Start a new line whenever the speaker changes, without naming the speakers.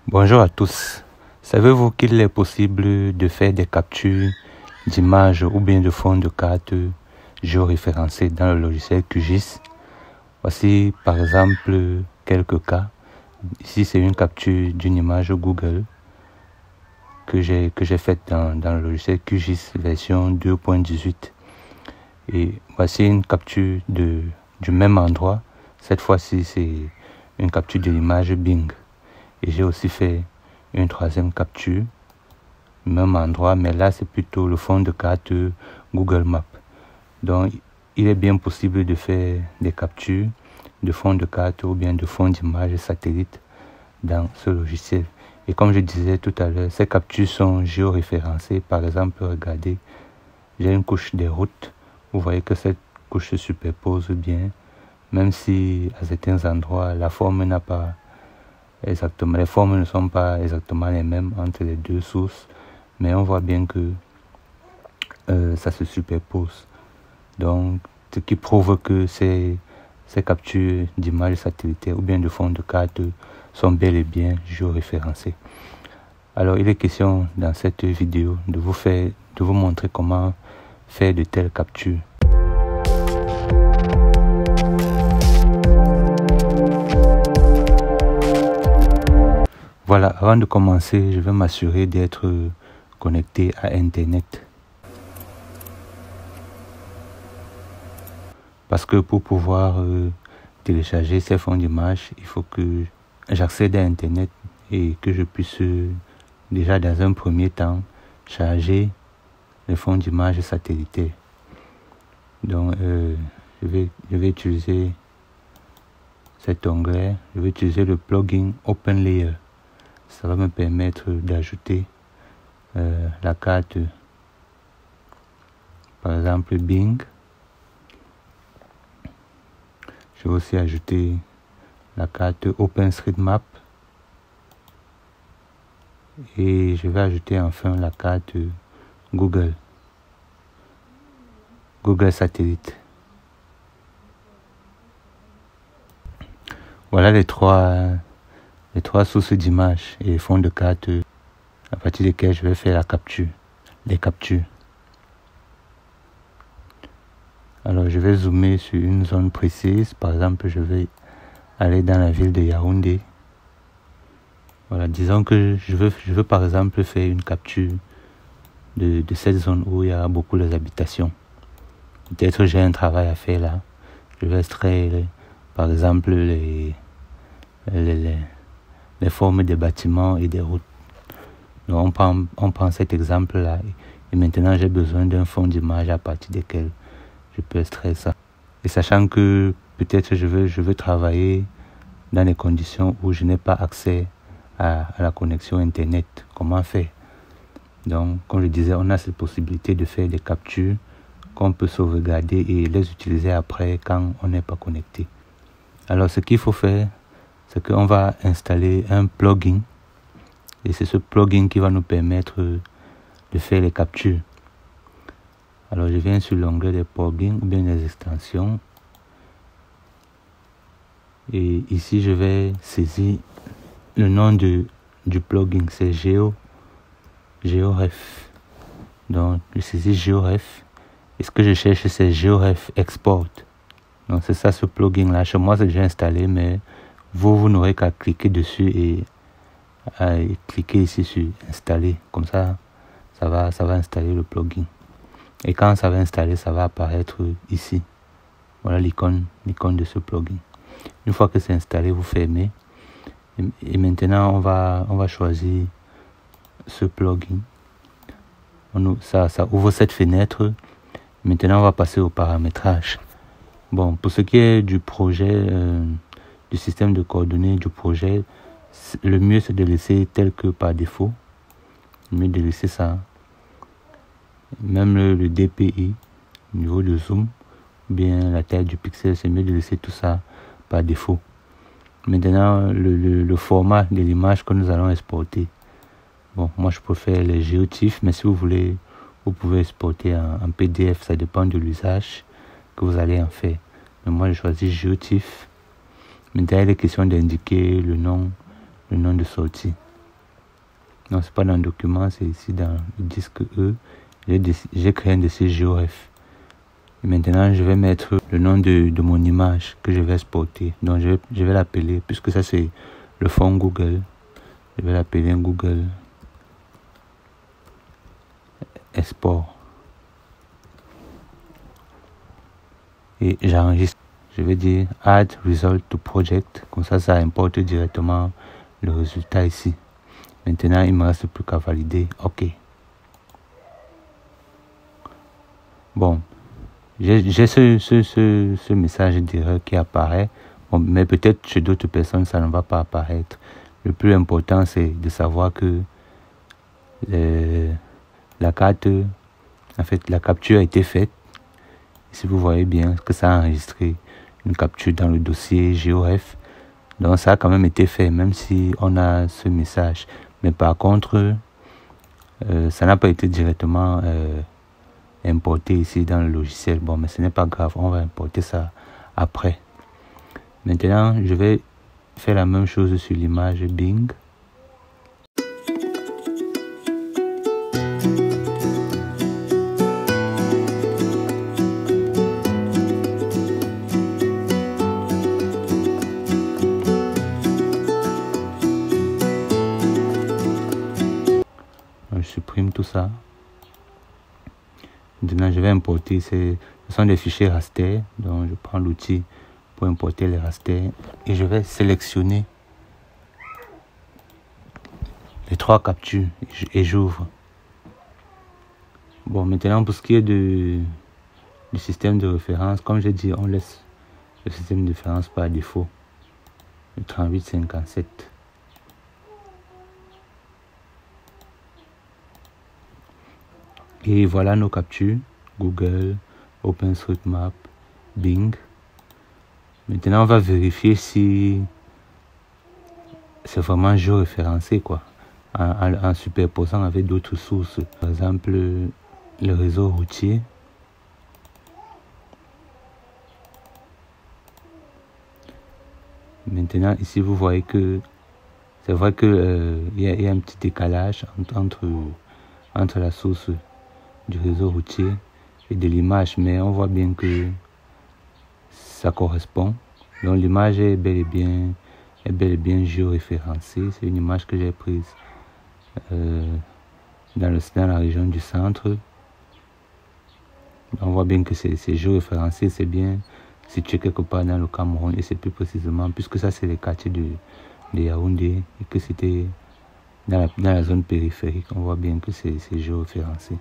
Bonjour à tous. Savez-vous qu'il est possible de faire des captures d'images ou bien de fonds de cartes géoréférencés dans le logiciel QGIS? Voici par exemple quelques cas. Ici c'est une capture d'une image Google que j'ai faite dans le logiciel QGIS version 2.18. Et voici une capture du même endroit. Cette fois-ci c'est une capture de l'image Bing. Et j'ai aussi fait une troisième capture, même endroit, mais là c'est plutôt le fond de carte Google Maps. Donc il est bien possible de faire des captures de fond de carte ou bien de fond d'image satellite dans ce logiciel. Et comme je disais tout à l'heure, ces captures sont géoréférencées. Par exemple, regardez, j'ai une couche des routes. Vous voyez que cette couche se superpose bien, même si à certains endroits la forme n'a pas exactement, les formes ne sont pas exactement les mêmes entre les deux sources, mais on voit bien que ça se superpose. Donc, ce qui prouve que ces captures d'images satellitaires ou bien de fond de carte sont bel et bien géoréférencées. Alors, il est question dans cette vidéo de vous montrer comment faire de telles captures. Voilà, avant de commencer, je vais m'assurer d'être connecté à Internet. Parce que pour pouvoir télécharger ces fonds d'images, il faut que j'accède à Internet et que je puisse déjà dans un premier temps charger les fonds d'images satellitaires. Donc, je vais utiliser cet onglet. Je vais utiliser le plugin OpenLayer. Ça va me permettre d'ajouter la carte, par exemple Bing. Je vais aussi ajouter la carte OpenStreetMap et je vais ajouter enfin la carte Google Satellite. Voilà les trois sources d'images et fonds de carte à partir desquels je vais faire les captures. Alors je vais zoomer sur une zone précise. Par exemple, je vais aller dans la ville de Yaoundé. Voilà, disons que je veux par exemple faire une capture de cette zone où il y a beaucoup d'habitations. Peut-être j'ai un travail à faire là. Je vais extraire par exemple les formes des bâtiments et des routes. Donc on prend cet exemple là et maintenant j'ai besoin d'un fond d'image à partir desquels je peux extraire ça. Et sachant que peut-être je veux travailler dans des conditions où je n'ai pas accès à la connexion internet, comment faire? Donc comme je disais, on a cette possibilité de faire des captures qu'on peut sauvegarder et les utiliser après quand on n'est pas connecté. Alors ce qu'il faut faire, c'est qu'on va installer un plugin et c'est ce plugin qui va nous permettre de faire les captures. Alors je viens sur l'onglet des plugins ou bien des extensions et ici je vais saisir le nom du plugin, c'est GeoRef. Donc je saisis GeoRef et ce que je cherche c'est GeoRef Export. Donc c'est ça ce plugin là. Chez moi c'est déjà installé, mais vous n'aurez qu'à cliquer dessus et cliquer ici sur installer. Comme ça va installer le plugin. Et quand ça va installer, ça va apparaître ici. Voilà l'icône de ce plugin. Une fois que c'est installé, vous fermez. Et maintenant, on va choisir ce plugin. Ça ouvre cette fenêtre. Maintenant, on va passer au paramétrage. Bon, pour ce qui est du projet, du système de coordonnées du projet, le mieux c'est de laisser tel que par défaut. Le mieux de laisser ça. Même le DPI, au niveau de zoom, ou bien la taille du pixel, c'est mieux de laisser tout ça par défaut. Maintenant, le format de l'image que nous allons exporter. Bon, moi je préfère les géotifs, mais si vous voulez, vous pouvez exporter en PDF, ça dépend de l'usage que vous allez en faire. Mais moi je choisis géotif. Maintenant, il est question d'indiquer le nom de sortie. Non, c'est pas dans le document, c'est ici dans le disque E. J'ai créé un de ces géoref. Et maintenant, je vais mettre le nom de mon image que je vais exporter. Donc, je vais l'appeler, puisque ça c'est le fond Google. Je vais l'appeler Google Export. Et j'enregistre. Je vais dire Add Result to Project. Comme ça importe directement le résultat ici. Maintenant, il ne me reste plus qu'à valider. OK. Bon. J'ai ce message d'erreur qui apparaît. Bon, mais peut-être chez d'autres personnes, ça ne va pas apparaître. Le plus important, c'est de savoir que la carte, en fait, la capture a été faite. Si vous voyez bien que ça a enregistré une capture dans le dossier GeoRef. Donc ça a quand même été fait, même si on a ce message. Mais par contre, ça n'a pas été directement importé ici dans le logiciel. Bon, mais ce n'est pas grave, on va importer ça après. Maintenant, je vais faire la même chose sur l'image Bing. Je supprime tout ça. Maintenant, je vais importer. Ce sont des fichiers raster. Donc, je prends l'outil pour importer les rasters. Et je vais sélectionner les 3 captures. Et j'ouvre. Bon, maintenant, pour ce qui est du système de référence, comme j'ai dit, on laisse le système de référence par défaut. Le 3857. Et voilà nos captures. Google, OpenStreetMap, Bing. Maintenant, on va vérifier si c'est vraiment géoréférencé, quoi. En superposant avec d'autres sources. Par exemple, le réseau routier. Maintenant, ici, vous voyez que c'est vrai qu'il y a un petit décalage entre la source du réseau routier et de l'image, mais on voit bien que ça correspond. Donc l'image est bel et bien géoréférencée. C'est une image que j'ai prise dans la région du centre. On voit bien que c'est géoréférencé, c'est bien situé quelque part dans le Cameroun, et c'est plus précisément, puisque ça c'est les quartiers de Yaoundé, et que c'était dans la zone périphérique. On voit bien que c'est géoréférencé.